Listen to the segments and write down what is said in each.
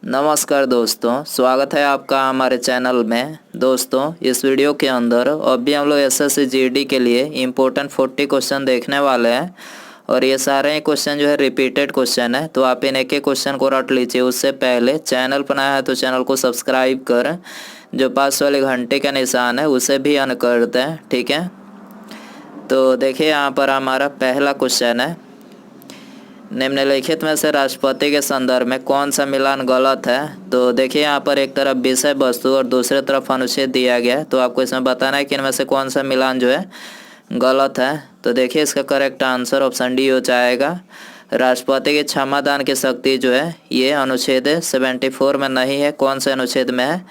नमस्कार दोस्तों, स्वागत है आपका हमारे चैनल में। दोस्तों, इस वीडियो के अंदर अभी हम लोग एसएससी जीडी के लिए इम्पोर्टेंट 40 क्वेश्चन देखने वाले हैं और ये सारे क्वेश्चन जो है रिपीटेड क्वेश्चन है, तो आप इन एक एक क्वेश्चन को रट लीजिए। उससे पहले चैनल पर नया है तो चैनल को सब्सक्राइब कर जो पास वाले घंटे का निशान है उसे भी ऑन कर दें, ठीक है। तो देखिए यहाँ पर हमारा पहला क्वेश्चन है, निम्नलिखित में से राष्ट्रपति के संदर्भ में कौन सा मिलान गलत है। तो देखिए यहाँ पर एक तरफ विषय वस्तु और दूसरे तरफ अनुच्छेद दिया गया है, तो आपको इसमें बताना है कि इनमें से कौन सा मिलान जो है गलत है। तो देखिए इसका करेक्ट आंसर ऑप्शन डी हो जाएगा। राष्ट्रपति की क्षमादान की शक्ति जो है ये अनुच्छेद 74 में नहीं है। कौन से अनुच्छेद में है?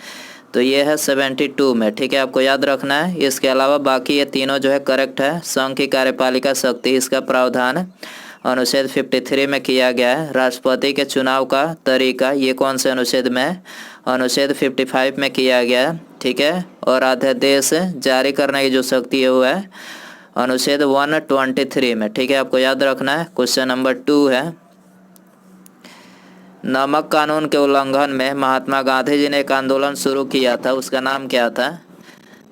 तो ये है 72 में, ठीक है, आपको याद रखना है। इसके अलावा बाकी ये तीनों जो है करेक्ट है। संघ की कार्यपालिका शक्ति, इसका प्रावधान अनुच्छेद 53 में किया गया है। राष्ट्रपति के चुनाव का तरीका, ये कौन से अनुच्छेद में है? अनुच्छेद 55 में किया गया है, ठीक है। और अध्यादेश जारी करने की जो शक्ति है वो है अनुच्छेद 123 में, ठीक है, आपको याद रखना है। क्वेश्चन नंबर 2 है, नमक कानून के उल्लंघन में महात्मा गांधी जी ने एक आंदोलन शुरू किया था, उसका नाम क्या था?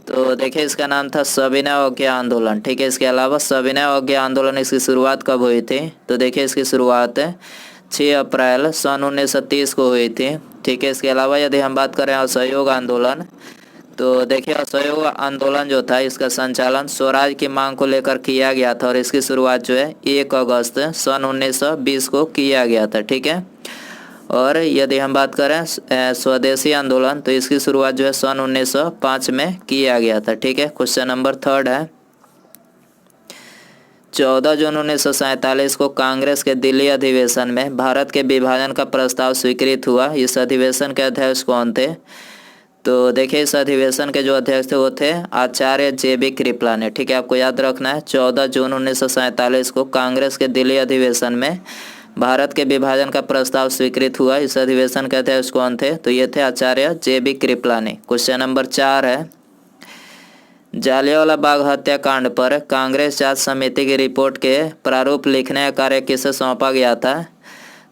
तो देखिए इसका नाम था सविनय अवज्ञा आंदोलन, ठीक है। इसके अलावा सविनय अवज्ञा आंदोलन, इसकी शुरुआत कब हुई थी? तो देखिए इसकी शुरुआत 6 अप्रैल सन 1930 को हुई थी, ठीक है। इसके अलावा यदि हम बात करें असहयोग आंदोलन, तो देखिए असहयोग आंदोलन जो था इसका संचालन स्वराज की मांग को लेकर किया गया था और इसकी शुरुआत जो है 1 अगस्त सन 1920 को किया गया था, ठीक है। और यदि हम बात करें स्वदेशी आंदोलन, तो इसकी शुरुआत जो है सन 1905 में किया गया था, ठीक है। क्वेश्चन नंबर 3 है, 14 जून 1947 को कांग्रेस के दिल्ली अधिवेशन में भारत के विभाजन का प्रस्ताव स्वीकृत हुआ। इस अधिवेशन के अध्यक्ष कौन थे? तो देखिए इस अधिवेशन के जो अध्यक्ष थे वो थे आचार्य JB कृपलानी, ठीक है, आपको याद रखना है। 14 जून 1947 को कांग्रेस के दिल्ली अधिवेशन में भारत के विभाजन का प्रस्ताव स्वीकृत हुआ। इस अधिवेशन के अध्यक्ष कौन थे? तो ये थे आचार्य JB कृपलानी। क्वेश्चन नंबर 4 है, जालियांवाला बाग हत्याकांड पर कांग्रेस जांच समिति की रिपोर्ट के प्रारूप लिखने का कार्य किसे सौंपा गया था?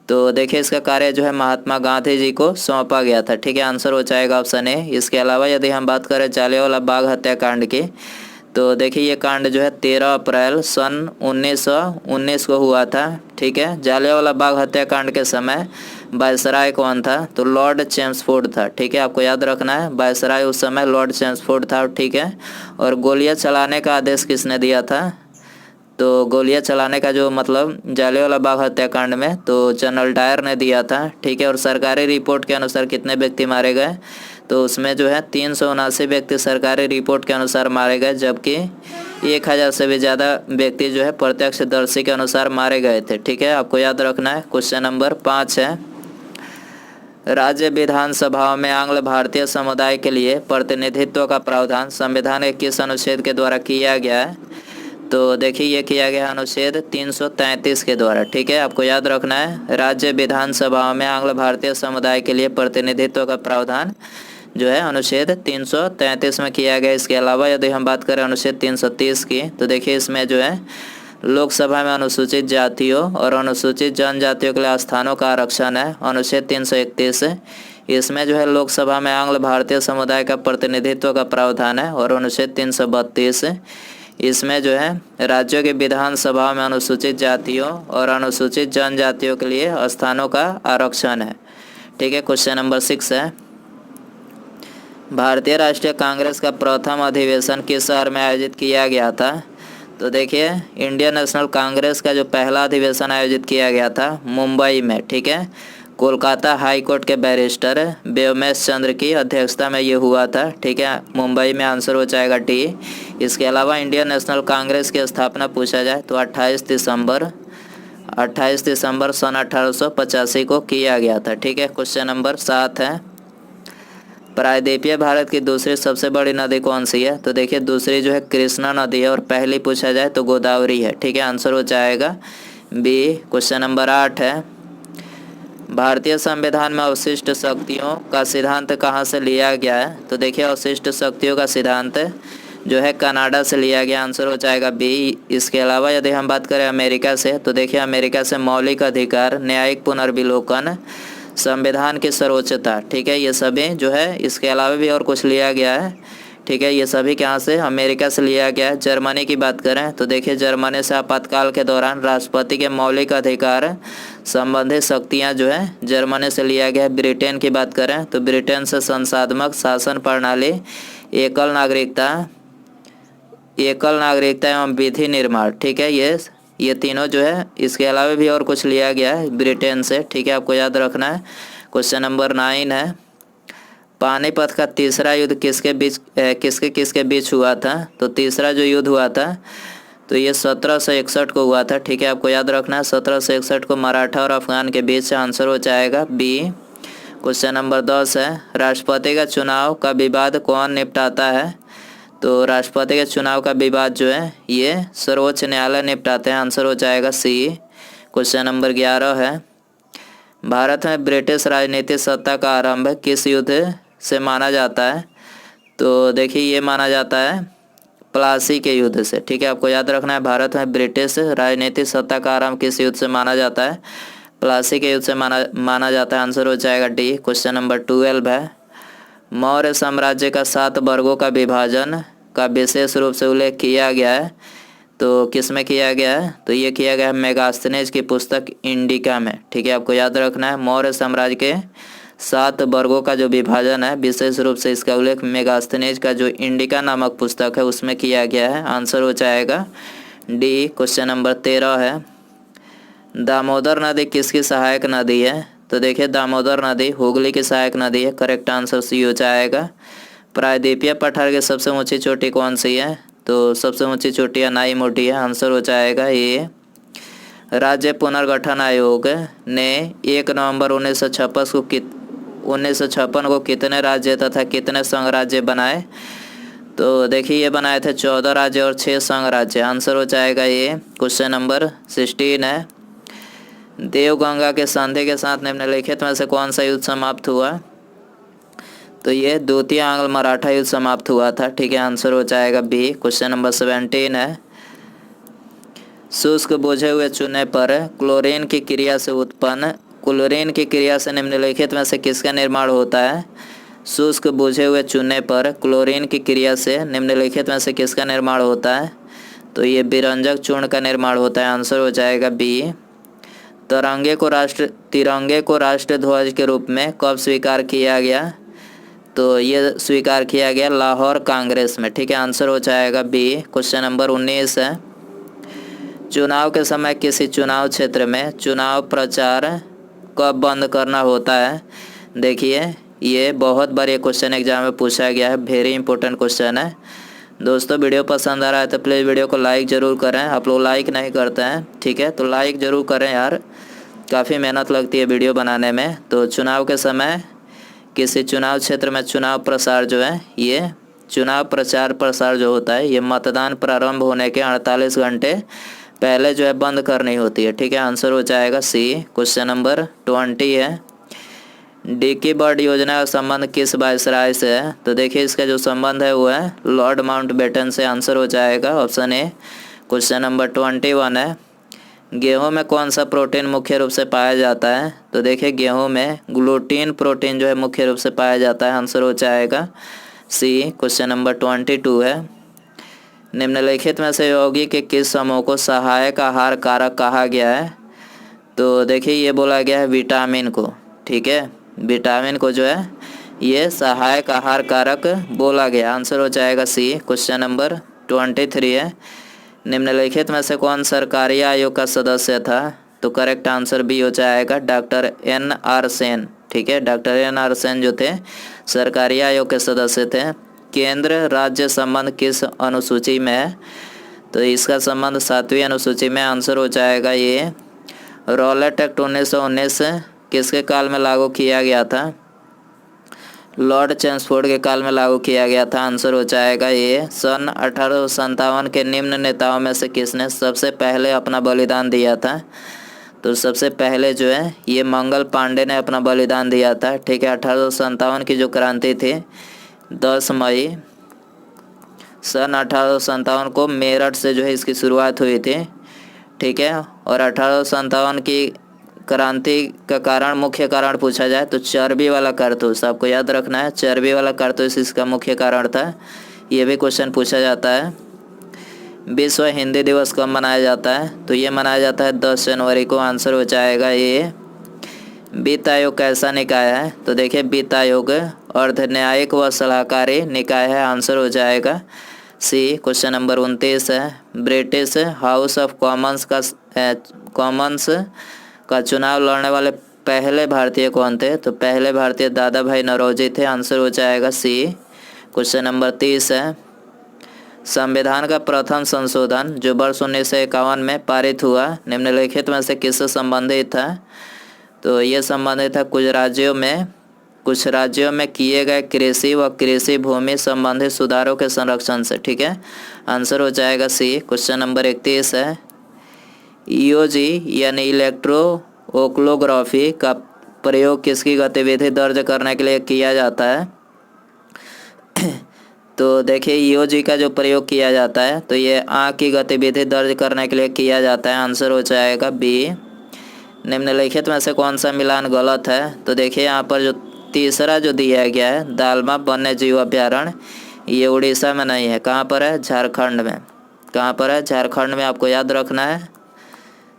तो देखिए इसका कार्य जो है महात्मा गांधी जी को सौंपा गया था, ठीक है, आंसर हो जाएगा ऑप्शन ए। इसके अलावा यदि हम बात करें जालियांवाला बाग हत्याकांड की, तो देखिए ये कांड जो है 13 अप्रैल सन 1919 को हुआ था, ठीक है। जालियांवाला बाग हत्याकांड के समय वायसराय कौन था? तो लॉर्ड चेम्सफोर्ड था, ठीक है, आपको याद रखना है। वायसराय उस समय लॉर्ड चेम्सफोर्ड था, ठीक है। और गोलियां चलाने का आदेश किसने दिया था? तो गोलियां चलाने का जो मतलब जालियांवाला बाग हत्याकांड में तो जनरल डायर ने दिया था, ठीक है। और सरकारी रिपोर्ट के अनुसार कितने व्यक्ति मारे गए? तो उसमें जो है 379 व्यक्ति सरकारी रिपोर्ट के अनुसार मारे गए, जबकि 1000 से भी ज़्यादा व्यक्ति जो है प्रत्यक्षदर्शी के अनुसार मारे गए थे, ठीक है, आपको याद रखना है। क्वेश्चन नंबर 5 है, राज्य विधानसभाओं में आंग्ल भारतीय समुदाय के लिए प्रतिनिधित्व का प्रावधान संविधान के किस अनुच्छेद के द्वारा किया गया है? तो देखिए ये किया गया अनुच्छेद 333 के द्वारा, ठीक है, आपको याद रखना है। राज्य विधानसभाओं में आंग्ल भारतीय समुदाय के लिए प्रतिनिधित्व का प्रावधान जो है अनुच्छेद 333 में किया गया। इसके अलावा यदि हम बात करें अनुच्छेद 330 की, तो देखिए इसमें जो है लोकसभा में अनुसूचित जातियों और अनुसूचित जनजातियों के लिए स्थानों का आरक्षण है, अनुच्छेद 331। इसमें जो है लोकसभा में आंग्ल भारतीय समुदाय का प्रतिनिधित्व का प्रावधान है और अनुच्छेद 332। इसमें जो है राज्यों के विधानसभा में अनुसूचित जातियों और अनुसूचित जनजातियों के लिए स्थानों का आरक्षण है, ठीक है। क्वेश्चन नंबर 6 है, भारतीय राष्ट्रीय कांग्रेस का प्रथम अधिवेशन किस शहर में आयोजित किया गया था? तो देखिए इंडियन नेशनल कांग्रेस का जो पहला अधिवेशन आयोजित किया गया था मुंबई में, ठीक है। कोलकाता हाई कोर्ट के बैरिस्टर व्योमेश चंद्र की अध्यक्षता में ये हुआ था, ठीक है, मुंबई में, आंसर हो जाएगा डी। इसके अलावा इंडियन नेशनल कांग्रेस की स्थापना पूछा जाए तो 28 दिसंबर सन 1885 को किया गया था, ठीक है। क्वेश्चन नंबर 7 है, प्रायद्वीपीय भारत की दूसरी सबसे बड़ी नदी कौन सी है? तो देखिए दूसरी जो है कृष्णा नदी है और पहली पूछा जाए तो गोदावरी है, ठीक है, आंसर हो जाएगा बी। क्वेश्चन नंबर 8 है, भारतीय संविधान में अवशिष्ट शक्तियों का सिद्धांत कहाँ से लिया गया है? तो देखिए अवशिष्ट शक्तियों का सिद्धांत जो है कनाडा से लिया गया, आंसर हो जाएगा बी। इसके अलावा यदि हम बात करें अमेरिका से, तो देखिए अमेरिका से मौलिक अधिकार, न्यायिक पुनर्विलोकन, संविधान की सर्वोच्चता, ठीक है, ये सभी जो है, इसके अलावा भी और कुछ लिया गया है, ठीक है, ये सभी कहाँ से, अमेरिका से लिया गया है। जर्मनी की बात करें तो देखिए जर्मनी से आपातकाल के दौरान राष्ट्रपति के मौलिक अधिकार संबंधित शक्तियाँ जो है जर्मनी से लिया गया है। ब्रिटेन की बात करें तो ब्रिटेन से संसाधनात्मक शासन प्रणाली, एकल नागरिकता एवं विधि निर्माण, ठीक है, ये तीनों जो है, इसके अलावा भी और कुछ लिया गया है ब्रिटेन से, ठीक है, आपको याद रखना है। क्वेश्चन नंबर 9 है, पानीपत का तीसरा युद्ध किसके बीच हुआ था? तो तीसरा जो युद्ध हुआ था तो ये 1761 को हुआ था, ठीक है, आपको याद रखना है। 1761 को मराठा और अफगान के बीच। आंसर हो जाएगा बी। क्वेश्चन नंबर 10 है, राष्ट्रपति का चुनाव का विवाद कौन निपटाता है? तो राष्ट्रपति के चुनाव का विवाद जो है ये सर्वोच्च न्यायालय निपटाते हैं। आंसर हो जाएगा सी। क्वेश्चन नंबर 11 है, भारत में ब्रिटिश राजनीतिक सत्ता का आरंभ किस युद्ध से माना जाता है? तो देखिए ये माना जाता है प्लासी के युद्ध से, ठीक है, आपको याद रखना है। भारत में ब्रिटिश राजनीतिक सत्ता का आरंभ किस युद्ध से माना जाता है? प्लासी के युद्ध से माना जाता है। आंसर हो जाएगा डी। क्वेश्चन नंबर 12 है, मौर्य साम्राज्य का 7 वर्गों का विभाजन का विशेष रूप से उल्लेख किया गया है। तो किस में किया गया है? तो ये किया गया है मेगास्थनीज की पुस्तक इंडिका में, ठीक है, आपको याद रखना है। मौर्य साम्राज्य के 7 वर्गों का जो विभाजन है विशेष रूप से इसका उल्लेख मेगास्थनीज का जो इंडिका नामक पुस्तक है उसमें किया गया है। आंसर हो जाएगा डी। क्वेश्चन नंबर 13 है, दामोदर नदी किसकी सहायक नदी है? तो देखिए दामोदर नदी हुगली की सहायक नदी है। करेक्ट आंसर सी हो जाएगा। प्रायद्वीपीय पठार की सबसे ऊंची चोटी कौन सी है? तो सबसे ऊंची चोटी अनाई मोटी है। आंसर हो जाएगा ये। राज्य पुनर्गठन आयोग ने 1 नवंबर 1956 को कितने राज्य तथा कितने संघ राज्य बनाए? तो देखिए ये बनाए थे 14 राज्य और 6 संघ राज्य। आंसर हो जाएगा ये। क्वेश्चन नंबर 16 है, देवगंगा के संधि के साथ निम्नलिखित में से कौन सा युद्ध समाप्त हुआ? तो ये द्वितीय आंग्ल मराठा युद्ध समाप्त हुआ था, ठीक है, आंसर हो जाएगा बी। क्वेश्चन नंबर 17 है, शुष्क बुझे हुए चूने पर क्लोरीन की क्रिया से निम्नलिखित में से किसका निर्माण होता है? शुष्क बुझे हुए चूने पर क्लोरीन की क्रिया से निम्नलिखित में से किसका निर्माण होता है? तो ये विरंजक चूर्ण का निर्माण होता है। आंसर हो जाएगा बी। तिरंगे को राष्ट्र ध्वज के रूप में कब स्वीकार किया गया? तो ये स्वीकार किया गया लाहौर कांग्रेस में, ठीक है, आंसर हो जाएगा बी। क्वेश्चन नंबर 19 है, चुनाव के समय किसी चुनाव क्षेत्र में चुनाव प्रचार कब बंद करना होता है? देखिए ये बहुत बार ये क्वेश्चन एग्जाम में पूछा गया है, वेरी इंपॉर्टेंट क्वेश्चन है। दोस्तों वीडियो पसंद आ रहा है तो प्लीज़ वीडियो को लाइक ज़रूर करें। आप लोग लाइक नहीं करते हैं, ठीक है, तो लाइक ज़रूर करें यार, काफ़ी मेहनत लगती है वीडियो बनाने में। तो चुनाव के समय किसी चुनाव क्षेत्र में चुनाव प्रसार जो है, ये चुनाव प्रचार प्रसार जो होता है ये मतदान प्रारंभ होने के 48 घंटे पहले जो है बंद करनी होती है, ठीक है, आंसर हो जाएगा सी। क्वेश्चन नंबर 20 है, डिकी बर्ड योजना का संबंध किस वायसराय से है? तो देखिए इसका जो संबंध है वो है लॉर्ड माउंटबेटन से। आंसर हो जाएगा ऑप्शन ए। क्वेश्चन नंबर 21 है, गेहूं में कौन सा प्रोटीन मुख्य रूप से पाया जाता है? तो देखिए गेहूं में ग्लूटीन प्रोटीन जो है मुख्य रूप से पाया जाता है। आंसर हो जाएगा सी। क्वेश्चन नंबर 22 है, निम्नलिखित में से यौगिक के किस समूह को सहायक आहार कारक कहा गया है? तो देखिए ये बोला गया है विटामिन को, ठीक है, विटामिन को जो है ये सहायक आहार कारक बोला गया। आंसर हो जाएगा सी। क्वेश्चन नंबर 23 है, निम्नलिखित में से कौन सरकारी आयोग का सदस्य था? तो करेक्ट आंसर बी हो जाएगा डॉक्टर NR सेन, ठीक है, डॉक्टर NR सेन जो थे सरकारी आयोग के सदस्य थे। केंद्र राज्य संबंध किस अनुसूची में है? तो इसका संबंध 7वीं अनुसूची में। आंसर हो जाएगा ये। रॉलेट एक्ट 1919 किसके काल में लागू किया गया था? लॉर्ड चेम्सफोर्ड के काल में लागू किया गया था। आंसर हो जाएगा ये। सन 1857 के निम्न नेताओं में से किसने सबसे पहले अपना बलिदान दिया था? तो सबसे पहले जो है ये मंगल पांडे ने अपना बलिदान दिया था, ठीक है। 1857 की जो क्रांति थी 10 मई सन 1857 को मेरठ से जो है इसकी शुरुआत हुई थी, ठीक है। और 1857 की क्रांति का कारण, मुख्य कारण पूछा जाए तो चर्बी वाला कारतूस, आपको याद रखना है, चर्बी वाला कारतूस इसका मुख्य कारण था। ये भी क्वेश्चन पूछा जाता है। विश्व हिंदी दिवस कब मनाया जाता है? तो ये मनाया जाता है 10 जनवरी को। आंसर हो जाएगा ये। वित्त आयोग कैसा निकाय है? तो देखिए वित्त आयोग अर्ध न्यायिक व सलाहकारी निकाय है। आंसर हो जाएगा सी। क्वेश्चन नंबर 29 है, ब्रिटिश हाउस ऑफ कॉमन्स का चुनाव लड़ने वाले पहले भारतीय कौन थे? तो पहले भारतीय दादा भाई नौरोजी थे। आंसर हो जाएगा सी। क्वेश्चन नंबर 30 है, संविधान का प्रथम संशोधन जो वर्ष 1951 में पारित हुआ निम्नलिखित में से किससे संबंधित था? तो ये संबंधित है कुछ राज्यों में किए गए कृषि व कृषि भूमि संबंधित सुधारों के संरक्षण से। ठीक है, आंसर हो जाएगा सी। क्वेश्चन नंबर 31 है, ईओजी यानी इलेक्ट्रोओक्लोग्राफी का प्रयोग किसकी गतिविधि दर्ज करने के लिए किया जाता है? तो देखिए ईओजी का जो प्रयोग किया जाता है तो ये आँख की गतिविधि दर्ज करने के लिए किया जाता है। आंसर हो जाएगा बी। निम्नलिखित में से कौन सा मिलान गलत है? तो देखिए यहाँ पर जो तीसरा जो दिया गया है दालमा वन्य जीव अभ्यारण्य, ये उड़ीसा में नहीं है। कहाँ पर है? झारखंड में। कहाँ पर है? झारखंड में। आपको याद रखना है,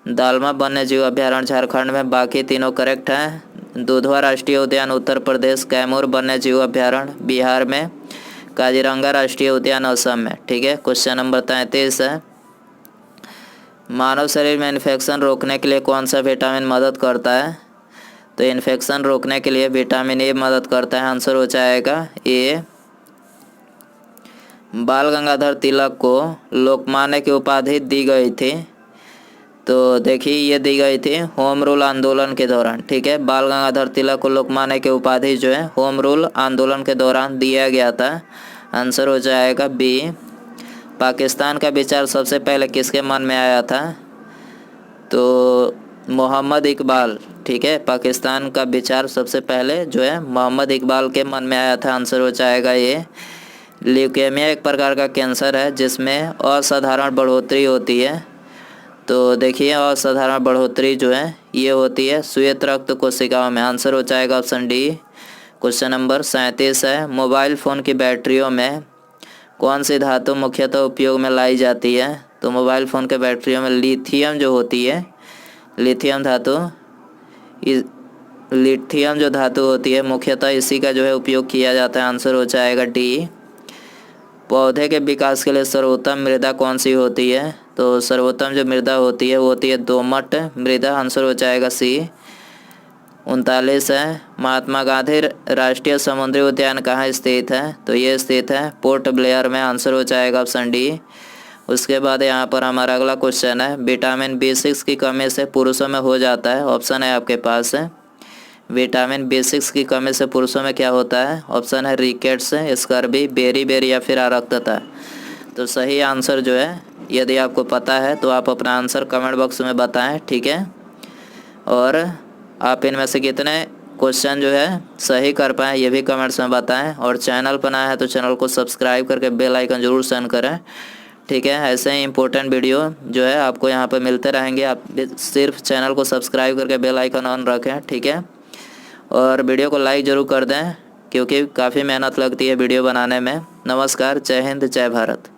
दालमा वन्य जीव अभ्यारण्य झारखंड में। बाकी तीनों करेक्ट हैं। दुधवा राष्ट्रीय उद्यान उत्तर प्रदेश, कैमूर वन्य जीव अभ्यारण्य बिहार में, काजीरंगा राष्ट्रीय उद्यान असम में। ठीक है, क्वेश्चन नंबर 33 है, मानव शरीर में इन्फेक्शन रोकने के लिए कौन सा विटामिन मदद करता है? तो इन्फेक्शन रोकने के लिए विटामिन ए मदद करता है। आंसर हो जाएगा ए। बाल गंगाधर तिलक को लोकमान्य की उपाधि दी गई थी। तो देखिए ये दी गई थी होम रूल आंदोलन के दौरान। ठीक है, बाल गंगाधर तिलक को लोकमान्य की उपाधि जो है होम रूल आंदोलन के दौरान दिया गया था। आंसर हो जाएगा बी। पाकिस्तान का विचार सबसे पहले किसके मन में आया था? तो मोहम्मद इकबाल। ठीक है, पाकिस्तान का विचार सबसे पहले जो है मोहम्मद इकबाल के मन में आया था। आंसर हो जाएगा ये। ल्यूकेमिया एक प्रकार का कैंसर है जिसमें असाधारण बढ़ोतरी होती है। तो देखिए असाधारण बढ़ोतरी जो है ये होती है श्वेत रक्त कोशिकाओं में। आंसर हो जाएगा ऑप्शन डी। क्वेश्चन नंबर 37 है, मोबाइल फ़ोन की बैटरियों में कौन सी धातु मुख्यतः उपयोग में लाई जाती है? तो मोबाइल फ़ोन के बैटरियों में लिथियम जो होती है, लिथियम जो धातु होती है मुख्यतः इसी का जो है उपयोग किया जाता है। आंसर हो जाएगा डी। पौधे के विकास के लिए सर्वोत्तम मृदा कौन सी होती है? तो सर्वोत्तम जो मृदा होती है वो होती है दोमट मृदा। आंसर हो जाएगा सी। 39 है, महात्मा गांधी राष्ट्रीय समुद्री उद्यान कहाँ स्थित है? तो ये स्थित है पोर्ट ब्लेयर में। आंसर हो जाएगा ऑप्शन डी। उसके बाद यहाँ पर हमारा अगला क्वेश्चन है, विटामिन B6 की कमी से पुरुषों में हो जाता है। ऑप्शन है आपके पास है, विटामिन B6 की कमी से पुरुषों में क्या होता है? ऑप्शन है रिकेट्स, स्कर्वी, बेरी या फिर आरक्तता। तो सही आंसर जो है यदि आपको पता है तो आप अपना आंसर कमेंट बॉक्स में बताएं। ठीक है, और आप इनमें से कितने क्वेश्चन जो है सही कर पाएँ ये भी कमेंट्स में बताएं। और चैनल पर नया है तो चैनल को सब्सक्राइब करके बेल आइकन जरूर सेंड करें। ठीक है, ऐसे ही इंपॉर्टेंट वीडियो जो है आपको यहाँ पर मिलते रहेंगे। आप सिर्फ चैनल को सब्सक्राइब करके बेल आइकन ऑन रखें। ठीक है, और वीडियो को लाइक ज़रूर कर दें क्योंकि काफ़ी मेहनत लगती है वीडियो बनाने में। नमस्कार, जय हिंद, जय भारत।